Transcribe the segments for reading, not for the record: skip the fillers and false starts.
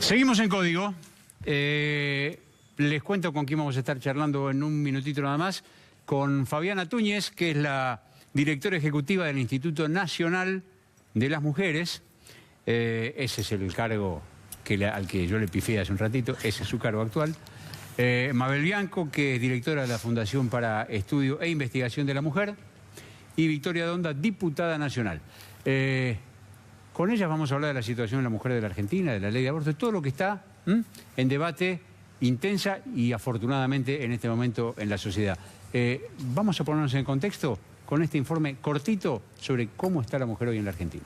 Seguimos en Código. Les cuento con quién vamos a estar charlando en un minutito nada más. Con Fabiana Túñez, que es la directora ejecutiva del Instituto Nacional de las Mujeres. Ese es el cargo al que yo le pifié hace un ratito. Ese es su cargo actual. Mabel Bianco, que es directora de la Fundación para Estudio e Investigación de la Mujer. Y Victoria Donda, diputada nacional. Con ellas vamos a hablar de la situación de la mujer de la Argentina, de la ley de aborto, de todo lo que está en debate intensa y afortunadamente en este momento en la sociedad. Vamos a ponernos en contexto con este informe cortito sobre cómo está la mujer hoy en la Argentina.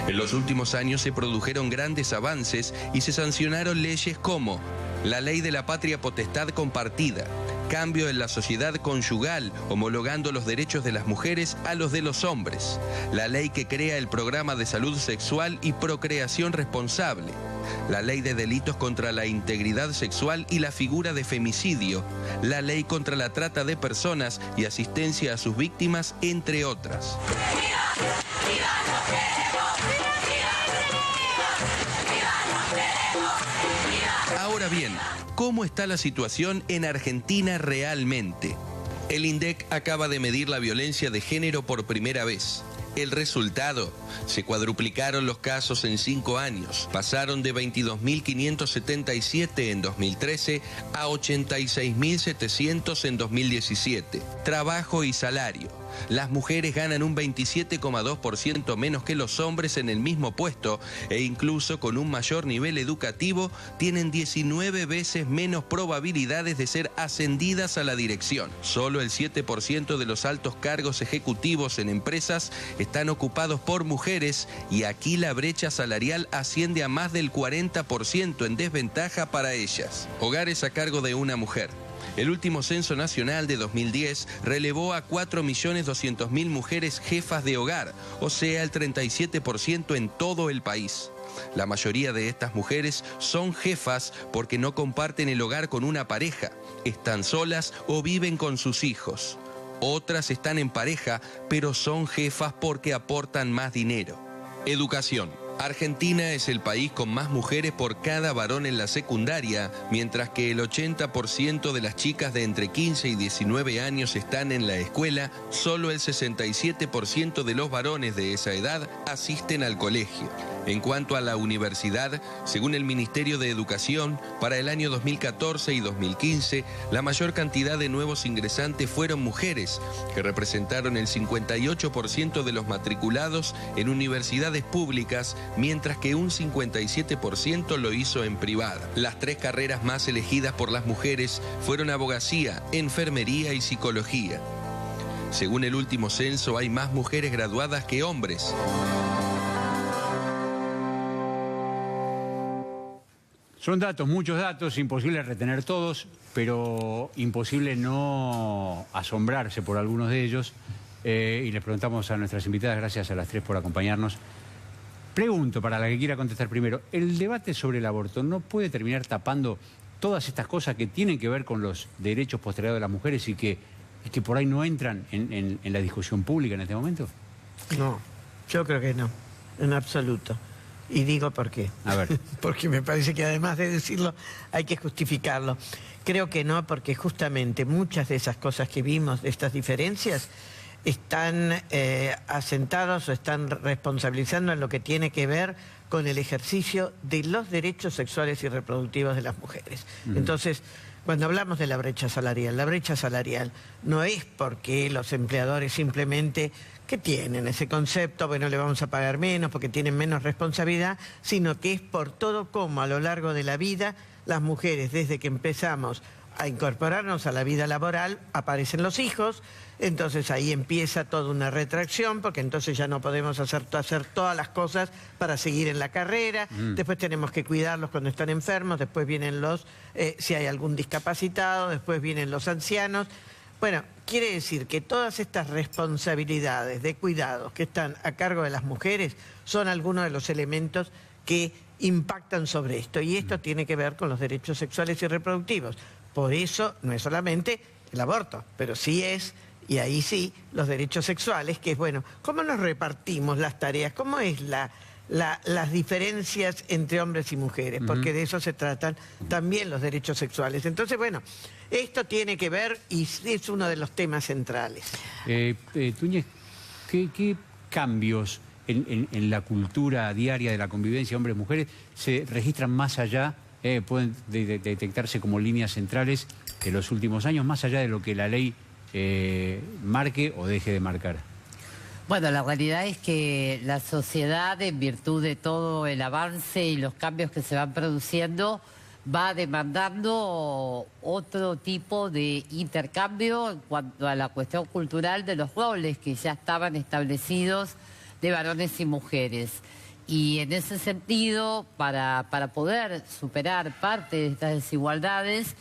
En los últimos años se produjeron grandes avances y se sancionaron leyes como la ley de la patria potestad compartida, cambio en la sociedad conyugal, homologando los derechos de las mujeres a los de los hombres, la ley que crea el programa de salud sexual y procreación responsable, la ley de delitos contra la integridad sexual y la figura de femicidio, la ley contra la trata de personas y asistencia a sus víctimas, entre otras. Ahora bien, ¿cómo está la situación en Argentina realmente? El INDEC acaba de medir la violencia de género por primera vez. El resultado: se cuadruplicaron los casos en 5 años. Pasaron de 22.577 en 2013 a 86.700 en 2017. Trabajo y salario. Las mujeres ganan un 27,2% menos que los hombres en el mismo puesto e incluso con un mayor nivel educativo tienen 19 veces menos probabilidades de ser ascendidas a la dirección. Solo el 7% de los altos cargos ejecutivos en empresas están ocupados por mujeres y aquí la brecha salarial asciende a más del 40% en desventaja para ellas. Hogares a cargo de una mujer. El último censo nacional de 2010 relevó a 4.200.000 mujeres jefas de hogar, o sea, el 37% en todo el país. La mayoría de estas mujeres son jefas porque no comparten el hogar con una pareja, están solas o viven con sus hijos. Otras están en pareja, pero son jefas porque aportan más dinero. Educación. Argentina es el país con más mujeres por cada varón en la secundaria, mientras que el 80% de las chicas de entre 15 y 19 años están en la escuela, solo el 67% de los varones de esa edad asisten al colegio. En cuanto a la universidad, según el Ministerio de Educación, para el año 2014 y 2015, la mayor cantidad de nuevos ingresantes fueron mujeres, que representaron el 58% de los matriculados en universidades públicas, mientras que un 57% lo hizo en privada. Las 3 carreras más elegidas por las mujeres fueron abogacía, enfermería y psicología. Según el último censo, hay más mujeres graduadas que hombres. Son datos, muchos datos, imposible retener todos, pero imposible no asombrarse por algunos de ellos. Y les preguntamos a nuestras invitadas, gracias a las 3 por acompañarnos. Pregunto, para la que quiera contestar primero, ¿el debate sobre el aborto no puede terminar tapando todas estas cosas que tienen que ver con los derechos postergados de las mujeres y que por ahí no entran en la discusión pública en este momento? No, yo creo que no, en absoluto. Y digo por qué. A ver. Porque me parece que además de decirlo hay que justificarlo. Creo que no, porque justamente muchas de esas cosas que vimos, de estas diferencias, están asentados o están responsabilizando en lo que tiene que ver con el ejercicio de los derechos sexuales y reproductivos de las mujeres. Entonces, cuando hablamos de la brecha salarial no es porque los empleadores simplemente que tienen ese concepto, bueno, le vamos a pagar menos porque tienen menos responsabilidad, sino que es por todo como a lo largo de la vida las mujeres, desde que empezamos a incorporarnos a la vida laboral, aparecen los hijos, entonces ahí empieza toda una retracción, porque entonces ya no podemos hacer todas las cosas para seguir en la carrera, después tenemos que cuidarlos cuando están enfermos, después vienen si hay algún discapacitado, después vienen los ancianos. Bueno, quiere decir que todas estas responsabilidades de cuidados que están a cargo de las mujeres son algunos de los elementos que impactan sobre esto, y esto tiene que ver con los derechos sexuales y reproductivos. Por eso no es solamente el aborto, pero sí es, y ahí sí, los derechos sexuales, que es, bueno, ¿cómo nos repartimos las tareas? ¿Cómo es las diferencias entre hombres y mujeres, porque de eso se tratan también los derechos sexuales. Entonces, bueno, esto tiene que ver y es uno de los temas centrales. Túñez, ¿qué cambios en la cultura diaria de la convivencia hombres-mujeres se registran más allá, pueden detectarse como líneas centrales en los últimos años, más allá de lo que la ley marque o deje de marcar? Bueno, la realidad es que la sociedad, en virtud de todo el avance y los cambios que se van produciendo, va demandando otro tipo de intercambio en cuanto a la cuestión cultural de los roles que ya estaban establecidos de varones y mujeres. Y en ese sentido, para poder superar parte de estas desigualdades,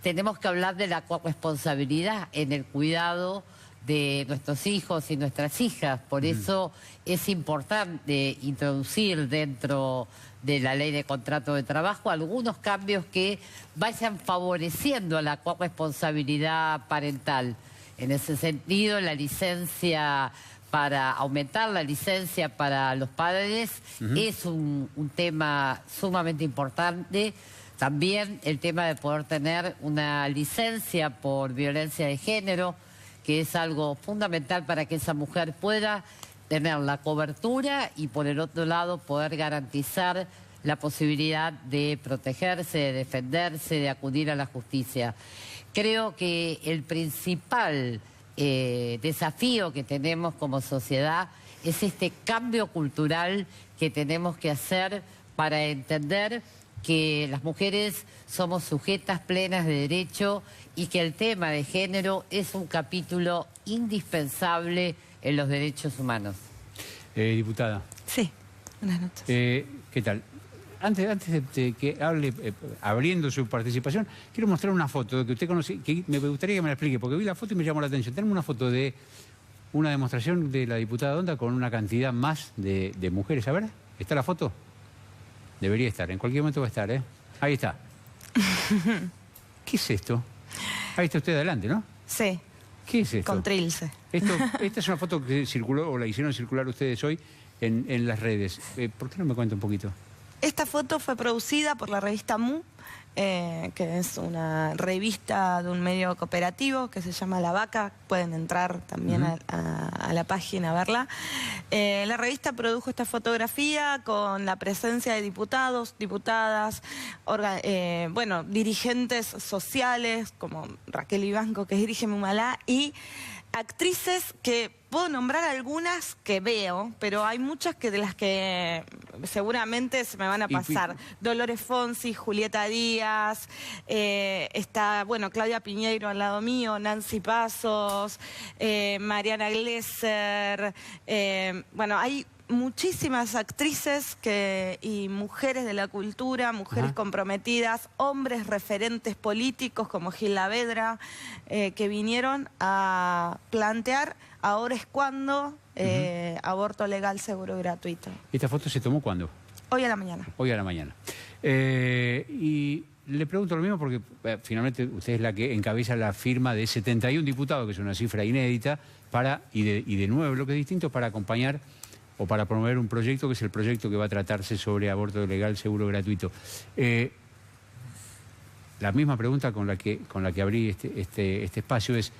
tenemos que hablar de la corresponsabilidad en el cuidado de nuestros hijos y nuestras hijas. Por eso es importante introducir dentro de la ley de contrato de trabajo algunos cambios que vayan favoreciendo a la corresponsabilidad parental. En ese sentido, la licencia, para aumentar la licencia para los padres, es un tema sumamente importante. También el tema de poder tener una licencia por violencia de género, que es algo fundamental para que esa mujer pueda tener la cobertura y, por el otro lado, poder garantizar la posibilidad de protegerse, de defenderse, de acudir a la justicia. Creo que el principal desafío que tenemos como sociedad es este cambio cultural que tenemos que hacer para entender que las mujeres somos sujetas plenas de derecho y que el tema de género es un capítulo indispensable en los derechos humanos. Diputada. Sí, buenas noches. ¿Qué tal? Antes de que hable, abriendo su participación, quiero mostrar una foto que usted conoce, que me gustaría que me la explique, porque vi la foto y me llamó la atención. Tenemos una foto de una demostración de la diputada Donda con una cantidad más de mujeres. A ver, ¿está la foto? Debería estar, en cualquier momento va a estar, ¿eh? Ahí está. ¿Qué es esto? Ahí está usted adelante, ¿no? Sí. ¿Qué es esto? Con Trilce. Esta es una foto que circuló, o la hicieron circular ustedes hoy en las redes. ¿Por qué no me cuenta un poquito? Esta foto fue producida por la revista Mu, que es una revista de un medio cooperativo que se llama La Vaca. Pueden entrar también a la página a verla. La revista produjo esta fotografía con la presencia de diputados, diputadas, bueno, dirigentes sociales como Raquel Vivanco, que dirige Mumalá, y actrices que puedo nombrar algunas que veo, pero hay muchas de las que seguramente se me van a pasar. Dolores Fonsi, Julieta Díaz, está, bueno, Claudia Piñeiro al lado mío, Nancy Pasos, Mariana Glesser, bueno, hay muchísimas actrices y mujeres de la cultura, mujeres comprometidas, hombres referentes políticos como Gil Lavedra, que vinieron a plantear ahora es cuando aborto legal, seguro y gratuito. ¿Esta foto se tomó cuándo? Hoy a la mañana. Hoy a la mañana. Y le pregunto lo mismo porque finalmente usted es la que encabeza la firma de 71 diputados, que es una cifra inédita, y de nuevo, lo que es distinto, para acompañar o para promover un proyecto que es el proyecto que va a tratarse sobre aborto legal, seguro, gratuito. La misma pregunta con la que abrí este espacio es: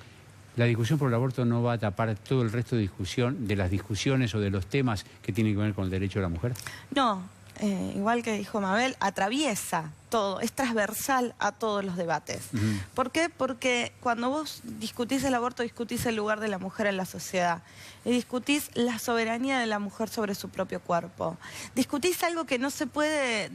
¿la discusión por el aborto no va a tapar todo el resto de las discusiones o de los temas que tienen que ver con el derecho de la mujer? No, igual que dijo Mabel, atraviesa todo, es transversal a todos los debates. ¿Por qué? Porque cuando vos discutís el aborto, discutís el lugar de la mujer en la sociedad. Y discutís la soberanía de la mujer sobre su propio cuerpo. Discutís algo que no se puede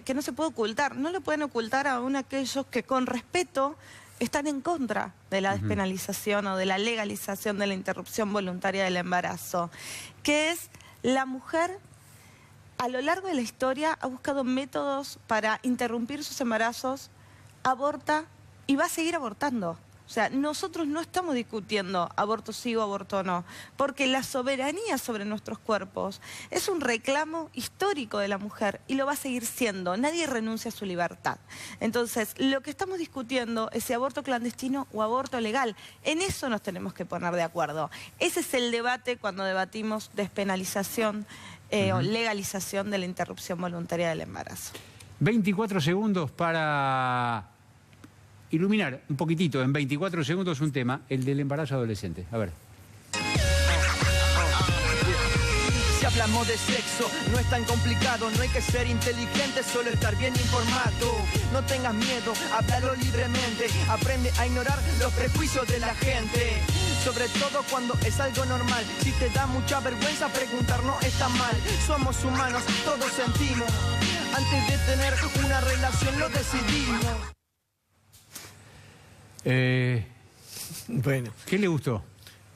que no se puede ocultar. No le pueden ocultar aún aquellos que con respeto están en contra de la despenalización o de la legalización de la interrupción voluntaria del embarazo, que es la mujer. A lo largo de la historia ha buscado métodos para interrumpir sus embarazos, aborta y va a seguir abortando. O sea, nosotros no estamos discutiendo aborto sí o aborto no, porque la soberanía sobre nuestros cuerpos es un reclamo histórico de la mujer y lo va a seguir siendo. Nadie renuncia a su libertad. Entonces, lo que estamos discutiendo es si aborto clandestino o aborto legal. En eso nos tenemos que poner de acuerdo. Ese es el debate cuando debatimos despenalización o legalización de la interrupción voluntaria del embarazo. 24 segundos para iluminar un poquitito, en 24 segundos, un tema, el del embarazo adolescente. A ver. Si hablamos de sexo, no es tan complicado, no hay que ser inteligente, solo estar bien informado. No tengas miedo, háblalo libremente, aprende a ignorar los prejuicios de la gente. Sobre todo cuando es algo normal, si te da mucha vergüenza preguntar no está mal. Somos humanos, todos sentimos, antes de tener una relación lo decidimos. Bueno. ¿Qué le gustó?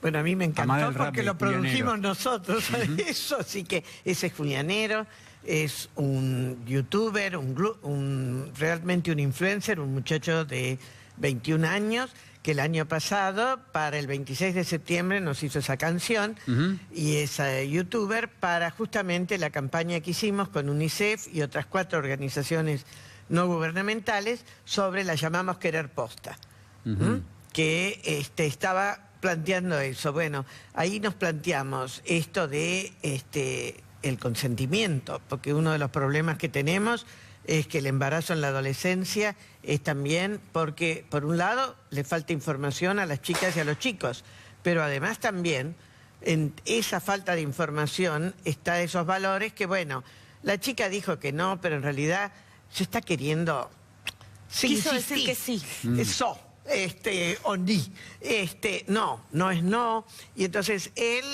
Bueno, a mí me Amada encantó del rap porque lo produjimos julianero. nosotros, eso, así que ese es Julianero, es un youtuber, realmente un influencer, un muchacho de 21 años, que el año pasado, para el 26 de septiembre, nos hizo esa canción, y es youtuber para justamente la campaña que hicimos con UNICEF y otras 4 organizaciones no gubernamentales sobre la llamamos Querer Posta, que estaba planteando eso. Bueno, ahí nos planteamos esto de el consentimiento, porque uno de los problemas que tenemos es que el embarazo en la adolescencia es también porque, por un lado, le falta información a las chicas y a los chicos, pero además también en esa falta de información está esos valores que, bueno, la chica dijo que no, pero en realidad se está queriendo... Quiso decir que sí. Eso. O ni. No, no es no. Y entonces él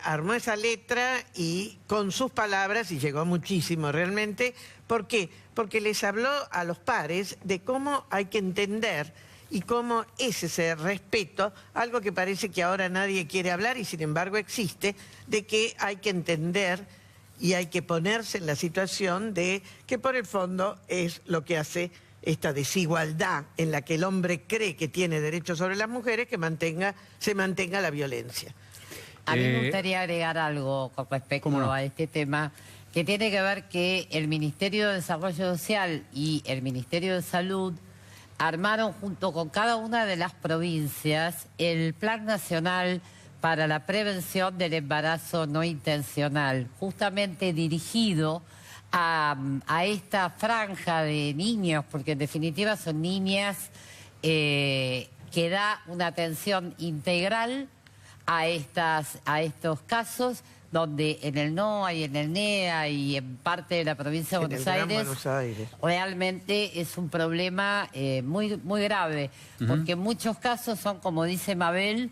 armó esa letra y con sus palabras, y llegó muchísimo realmente. ¿Por qué? Porque les habló a los pares de cómo hay que entender y cómo es ese respeto, algo que parece que ahora nadie quiere hablar y sin embargo existe, de que hay que entender y hay que ponerse en la situación de que por el fondo es lo que hace esta desigualdad en la que el hombre cree que tiene derechos sobre las mujeres, que se mantenga la violencia. A mí me gustaría agregar algo con respecto a este tema, que tiene que ver que el Ministerio de Desarrollo Social y el Ministerio de Salud armaron junto con cada una de las provincias el Plan Nacional para la Prevención del Embarazo No Intencional, justamente dirigido a esta franja de niños, porque en definitiva son niñas, que da una atención integral a estos casos, donde en el NOA y en el NEA y en parte de la provincia de Buenos Aires realmente es un problema muy, muy grave, porque en muchos casos son, como dice Mabel,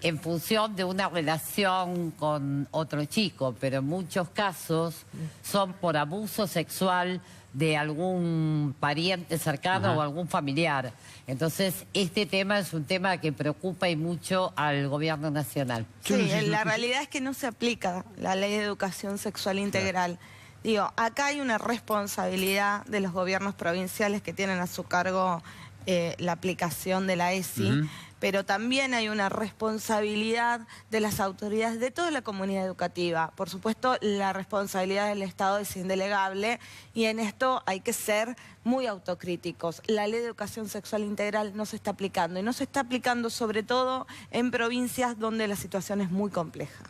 en función de una relación con otro chico, pero en muchos casos son por abuso sexual de algún pariente cercano o algún familiar. Entonces, este tema es un tema que preocupa y mucho al gobierno nacional. Sí, la realidad es que no se aplica la Ley de Educación Sexual Integral. Digo, acá hay una responsabilidad de los gobiernos provinciales que tienen a su cargo la aplicación de la ESI, pero también hay una responsabilidad de las autoridades de toda la comunidad educativa. Por supuesto, la responsabilidad del Estado es indelegable y en esto hay que ser muy autocríticos. La Ley de Educación Sexual Integral no se está aplicando y no se está aplicando sobre todo en provincias donde la situación es muy compleja.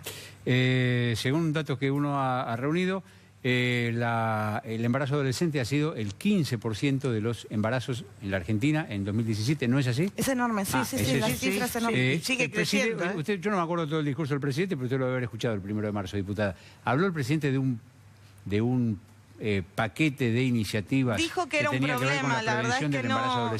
Según datos que uno ha reunido, el embarazo adolescente ha sido el 15% de los embarazos en la Argentina en 2017, ¿no es así? Es enorme, sí, las cifras son enormes. Sigue creciendo. Yo no me acuerdo todo el discurso del presidente, pero usted lo debe haber escuchado el 1 de marzo, diputada. Habló el presidente de un paquete de iniciativas. Dijo que era un problema, la verdad es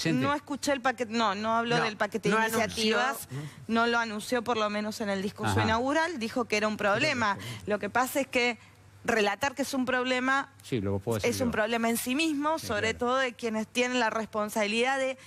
que no escuché el paquete, no habló del paquete de iniciativas, no lo anunció por lo menos en el discurso inaugural, dijo que era un problema. Lo que pasa es que relatar que es un problema, es un problema en sí mismo, sobre todo de quienes tienen la responsabilidad de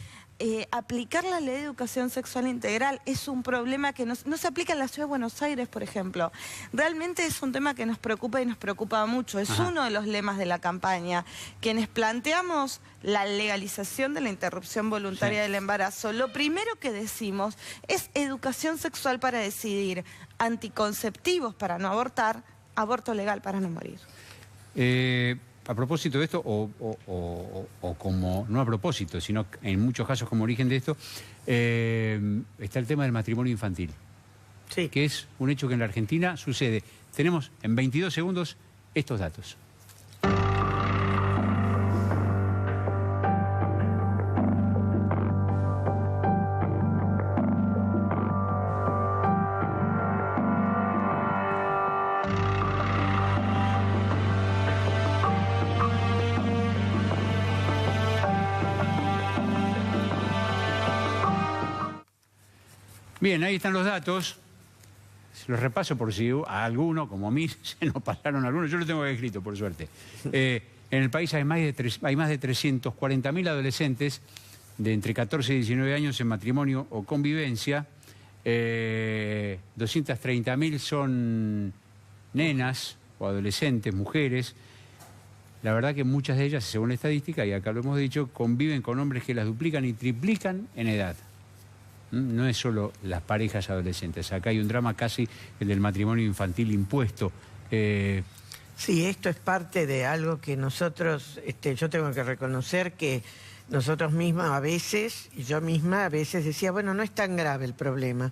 aplicar la Ley de Educación Sexual Integral. Es un problema que no se aplica en la Ciudad de Buenos Aires, por ejemplo. Realmente es un tema que nos preocupa y nos preocupa mucho. Es uno de los lemas de la campaña. Quienes planteamos la legalización de la interrupción voluntaria del embarazo, lo primero que decimos es educación sexual para decidir, anticonceptivos para no abortar, aborto legal para no morir. A propósito de esto, o como, no a propósito, sino en muchos casos como origen de esto, está el tema del matrimonio infantil. Sí. que es un hecho que en la Argentina sucede. Tenemos en 22 segundos estos datos. Bien, ahí están los datos. Los repaso por si a alguno, como a mí, se nos pasaron algunos. Yo lo tengo escrito, por suerte. En el país hay más de 340.000 adolescentes de entre 14 y 19 años en matrimonio o convivencia. 230.000 son nenas o adolescentes, mujeres. La verdad que muchas de ellas, según la estadística, y acá lo hemos dicho, conviven con hombres que las duplican y triplican en edad. No es solo las parejas adolescentes. Acá hay un drama casi, el del matrimonio infantil impuesto. Sí, esto es parte de algo que nosotros, yo tengo que reconocer que nosotros mismos a veces, y yo misma a veces decía, bueno, no es tan grave el problema.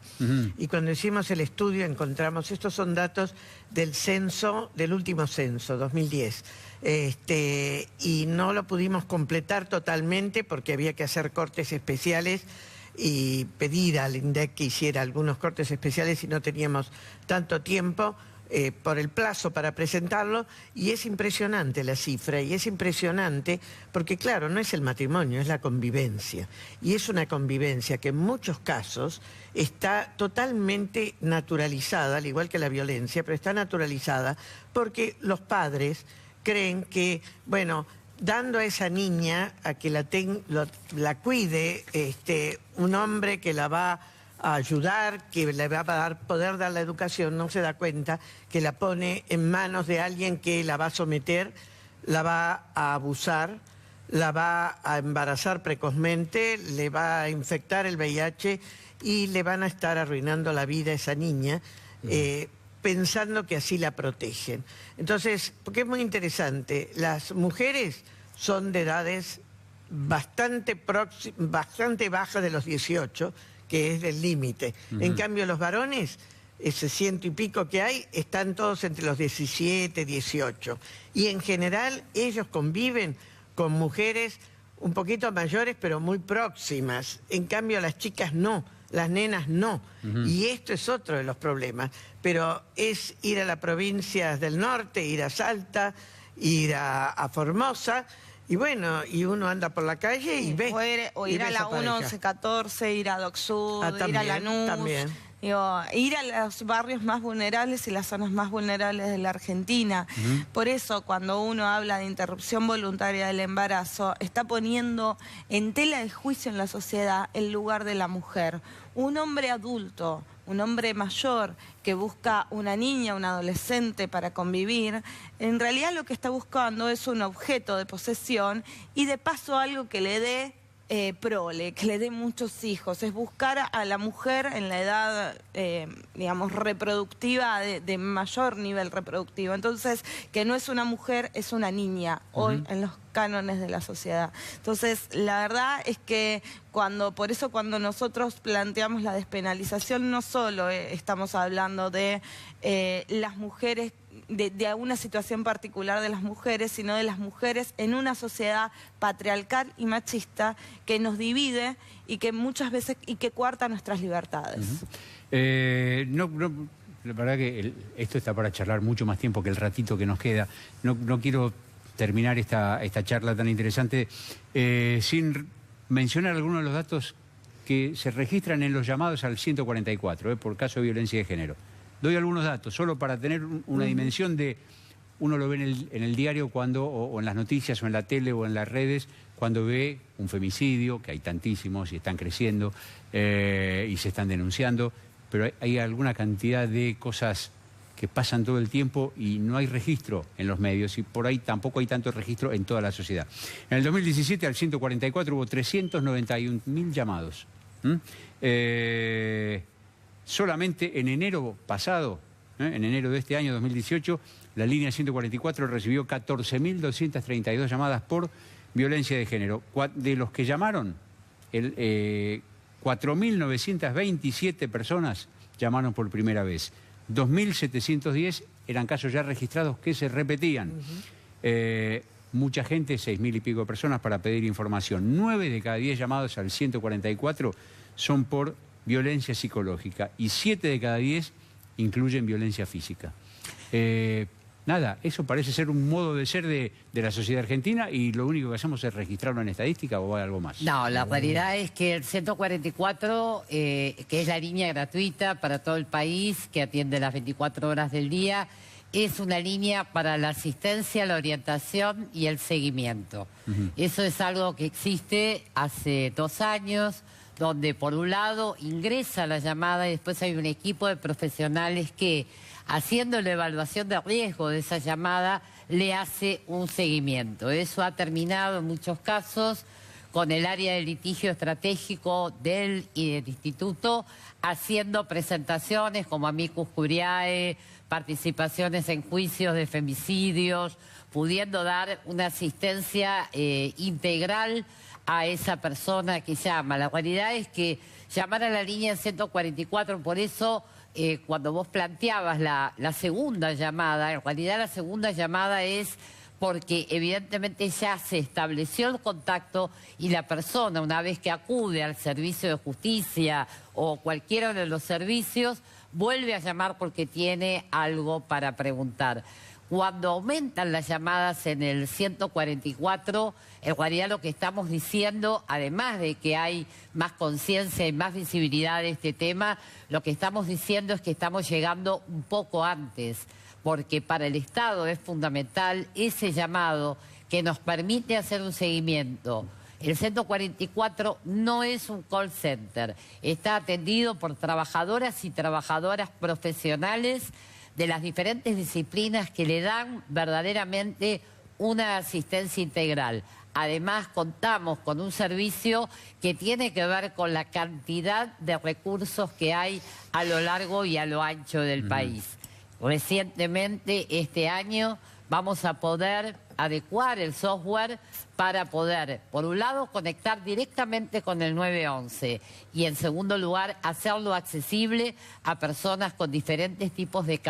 Y cuando hicimos el estudio encontramos, estos son datos del censo, del último censo, 2010. Y no lo pudimos completar totalmente porque había que hacer cortes especiales y pedir al INDEC que hiciera algunos cortes especiales y no teníamos tanto tiempo por el plazo para presentarlo, y es impresionante la cifra, y es impresionante porque, claro, no es el matrimonio, es la convivencia, y es una convivencia que en muchos casos está totalmente naturalizada, al igual que la violencia, pero está naturalizada porque los padres creen que, bueno, dando a esa niña a que la cuide un hombre que la va a ayudar, que le va a poder dar la educación, no se da cuenta que la pone en manos de alguien que la va a someter, la va a abusar, la va a embarazar precozmente, le va a infectar el VIH y le van a estar arruinando la vida a esa niña, pensando que así la protegen. Entonces, porque es muy interesante, las mujeres son de edades bastante bajas de los 18, que es del límite. En cambio, los varones, ese 100 y pico que hay, están todos entre los 17, 18. Y en general ellos conviven con mujeres un poquito mayores, pero muy próximas. En cambio, las chicas no. Las nenas no. Y esto es otro de los problemas. Pero es ir a las provincias del norte, ir a Salta, ir a Formosa, y bueno, y uno anda por la calle y ve. O ir a la 1114, ir a Doc Sud, ir a Lanús. También. Digo, ir a los barrios más vulnerables y las zonas más vulnerables de la Argentina. Por eso, cuando uno habla de interrupción voluntaria del embarazo, está poniendo en tela de juicio en la sociedad el lugar de la mujer. Un hombre adulto, un hombre mayor que busca una niña, un adolescente para convivir, en realidad lo que está buscando es un objeto de posesión y de paso algo que le dé prole, que le dé muchos hijos. Es buscar a la mujer en la edad, digamos, reproductiva, de mayor nivel reproductivo. Entonces, que no es una mujer, es una niña, hoy en los cánones de la sociedad. Entonces, la verdad es que por eso cuando nosotros planteamos la despenalización, no solo estamos hablando de las mujeres, de una situación particular de las mujeres, sino de las mujeres en una sociedad patriarcal y machista que nos divide y que muchas veces que coarta nuestras libertades. La verdad que esto está para charlar mucho más tiempo que el ratito que nos queda. No quiero terminar esta charla tan interesante sin mencionar algunos de los datos que se registran en los llamados al 144 por caso de violencia de género. Doy algunos datos, solo para tener una dimensión de... Uno lo ve en el diario o en las noticias, o en la tele, o en las redes, cuando ve un femicidio, que hay tantísimos y están creciendo, y se están denunciando, pero hay alguna cantidad de cosas que pasan todo el tiempo y no hay registro en los medios, y por ahí tampoco hay tanto registro en toda la sociedad. En el 2017, al 144, hubo 391.000 llamados. Solamente en enero pasado, en enero de este año 2018, la línea 144 recibió 14.232 llamadas por violencia de género. De los que llamaron, 4.000 4.927 personas llamaron por primera vez. 2.710 eran casos ya registrados que se repetían. Mucha gente, 6.000 y pico de personas para pedir información. 9 de cada 10 llamados al 144 son por violencia psicológica y 7 de cada 10 incluyen violencia física. Nada, eso parece ser un modo de ser de la sociedad argentina y lo único que hacemos es registrarlo en estadística o algo más. No, la realidad es que el 144, que es la línea gratuita para todo el país, que atiende las 24 horas del día, es una línea para la asistencia, la orientación y el seguimiento. Eso es algo que existe hace 2 años, donde por un lado ingresa la llamada y después hay un equipo de profesionales que, haciendo la evaluación de riesgo de esa llamada, le hace un seguimiento. Eso ha terminado en muchos casos con el área de litigio estratégico del instituto, haciendo presentaciones como amicus curiae, participaciones en juicios de femicidios, pudiendo dar una asistencia integral a esa persona que llama. La realidad es que llamar a la línea 144, por eso cuando vos planteabas la segunda llamada, en realidad la segunda llamada es porque evidentemente ya se estableció el contacto y la persona, una vez que acude al servicio de justicia o cualquiera de los servicios, vuelve a llamar porque tiene algo para preguntar. Cuando aumentan las llamadas en el 144, en realidad lo que estamos diciendo, además de que hay más conciencia y más visibilidad de este tema, lo que estamos diciendo es que estamos llegando un poco antes, porque para el Estado es fundamental ese llamado que nos permite hacer un seguimiento. El 144 no es un call center, está atendido por trabajadoras y trabajadoras profesionales de las diferentes disciplinas que le dan verdaderamente una asistencia integral. Además, contamos con un servicio que tiene que ver con la cantidad de recursos que hay a lo largo y a lo ancho del país. Recientemente, este año, vamos a poder adecuar el software para poder, por un lado, conectar directamente con el 911 y, en segundo lugar, hacerlo accesible a personas con diferentes tipos de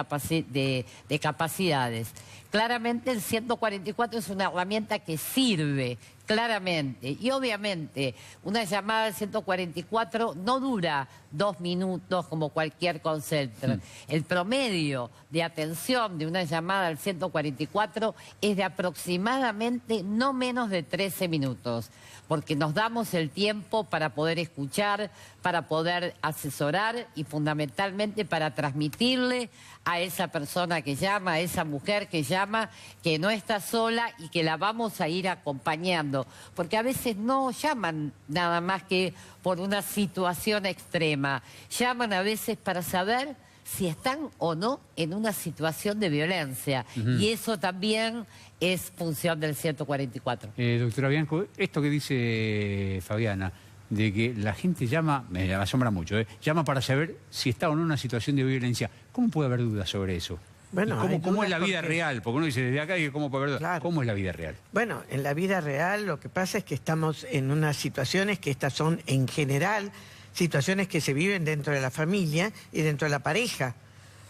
capacidades. Claramente el 144 es una herramienta que sirve, claramente. Y obviamente una llamada al 144 no dura 2 minutos como cualquier call center. El promedio de atención de una llamada al 144 es de aproximadamente no menos de 13 minutos, porque nos damos el tiempo para poder escuchar, para poder asesorar y fundamentalmente para transmitirle a esa persona que llama, a esa mujer que llama, que no está sola y que la vamos a ir acompañando. Porque a veces no llaman nada más que por una situación extrema. Llaman a veces para saber si están o no en una situación de violencia. Y eso también es función del 144. Doctora Bianco, esto que dice Fabiana, de que la gente llama, me asombra mucho, llama para saber si está o no en una situación de violencia. ¿Cómo puede haber dudas sobre eso? Bueno, ¿Cómo es la vida real? Porque uno dice desde acá, ¿cómo puede haber dudas? Claro. ¿Cómo es la vida real? Bueno, en la vida real lo que pasa es que estamos en unas situaciones que estas son en general situaciones que se viven dentro de la familia y dentro de la pareja.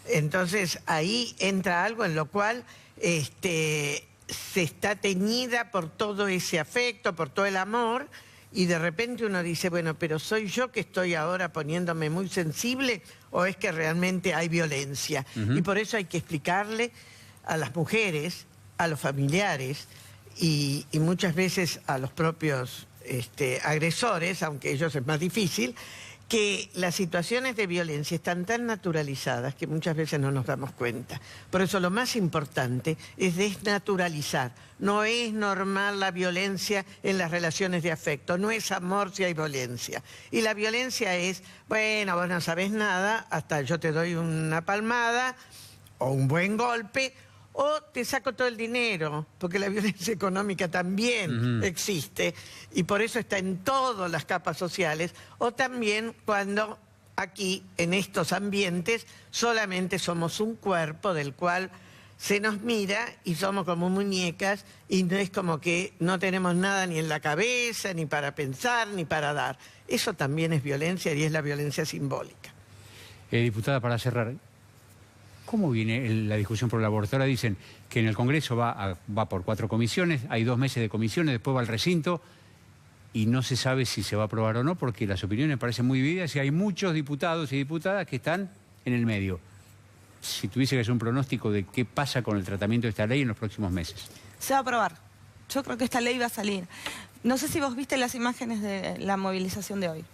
Entonces ahí entra algo en lo cual se está teñida por todo ese afecto, por todo el amor, y de repente uno dice, bueno, pero ¿soy yo que estoy ahora poniéndome muy sensible o es que realmente hay violencia? Y por eso hay que explicarle a las mujeres, a los familiares y muchas veces a los propios agresores, aunque ellos es más difícil, que las situaciones de violencia están tan naturalizadas que muchas veces no nos damos cuenta. Por eso lo más importante es desnaturalizar. No es normal la violencia en las relaciones de afecto, no es amor si hay violencia. Y la violencia es, bueno, vos no sabés nada, hasta yo te doy una palmada o un buen golpe, o te saco todo el dinero, porque la violencia económica también existe y por eso está en todas las capas sociales, o también cuando aquí, en estos ambientes, solamente somos un cuerpo del cual se nos mira y somos como muñecas y no es como que no tenemos nada ni en la cabeza, ni para pensar, ni para dar. Eso también es violencia y es la violencia simbólica. Diputada, para cerrar, ¿cómo viene la discusión por el aborto? Ahora dicen que en el Congreso va por 4 comisiones, hay 2 meses de comisiones, después va al recinto y no se sabe si se va a aprobar o no porque las opiniones parecen muy divididas y hay muchos diputados y diputadas que están en el medio. Si tuviese que hacer un pronóstico de qué pasa con el tratamiento de esta ley en los próximos meses. Se va a aprobar. Yo creo que esta ley va a salir. No sé si vos viste las imágenes de la movilización de hoy.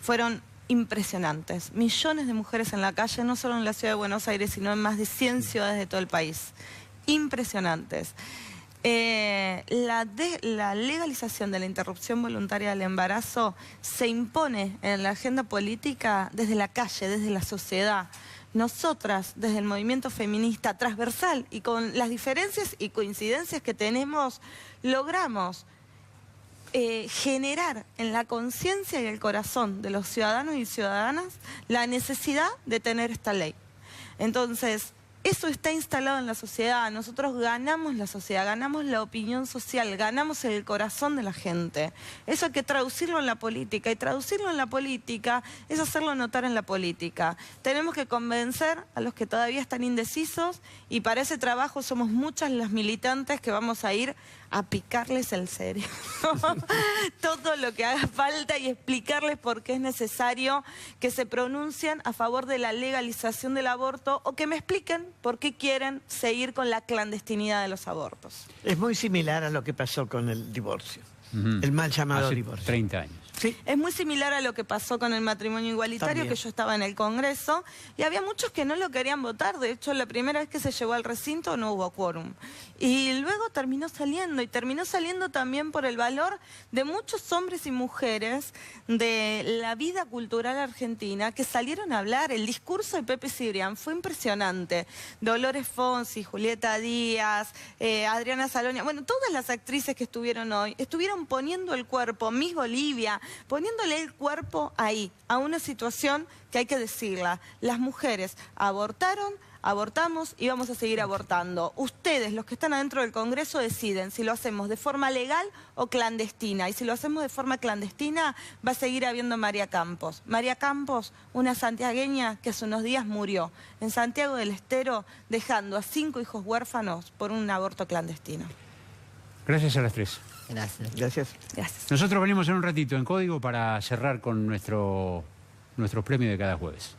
Fueron impresionantes. Millones de mujeres en la calle, no solo en la ciudad de Buenos Aires, sino en más de 100 ciudades de todo el país. Impresionantes. La legalización de la interrupción voluntaria del embarazo se impone en la agenda política desde la calle, desde la sociedad. Nosotras, desde el movimiento feminista transversal y con las diferencias y coincidencias que tenemos, logramos generar en la conciencia y el corazón de los ciudadanos y ciudadanas la necesidad de tener esta ley. Entonces, eso está instalado en la sociedad, nosotros ganamos la sociedad, ganamos la opinión social, ganamos el corazón de la gente. Eso hay que traducirlo en la política, y traducirlo en la política es hacerlo notar en la política. Tenemos que convencer a los que todavía están indecisos, y para ese trabajo somos muchas las militantes que vamos a ir a picarles el cerebro, todo lo que haga falta, y explicarles por qué es necesario que se pronuncien a favor de la legalización del aborto, o que me expliquen por qué quieren seguir con la clandestinidad de los abortos. Es muy similar a lo que pasó con el divorcio, el mal llamado Hace divorcio. 30 años. Sí. Es muy similar a lo que pasó con el matrimonio igualitario, También. que yo estaba en el Congreso, y había muchos que no lo querían votar. De hecho, la primera vez que se llevó al recinto no hubo quórum. Y luego terminó saliendo también por el valor de muchos hombres y mujeres de la vida cultural argentina que salieron a hablar. El discurso de Pepe Cibrián fue impresionante. Dolores Fonsi, Julieta Díaz, Adriana Salonia, bueno, todas las actrices que estuvieron hoy, estuvieron poniendo el cuerpo, Miss Bolivia, poniéndole el cuerpo ahí, a una situación que hay que decirla. Las mujeres abortaron, abortamos y vamos a seguir abortando. Ustedes, los que están adentro del Congreso, deciden si lo hacemos de forma legal o clandestina. Y si lo hacemos de forma clandestina, va a seguir habiendo María Campos. María Campos, una santiagueña que hace unos días murió en Santiago del Estero, dejando a 5 hijos huérfanos por un aborto clandestino. Gracias a las 3. Gracias. Gracias. Gracias. Nosotros venimos en un ratito en Código para cerrar con nuestro premio de cada jueves.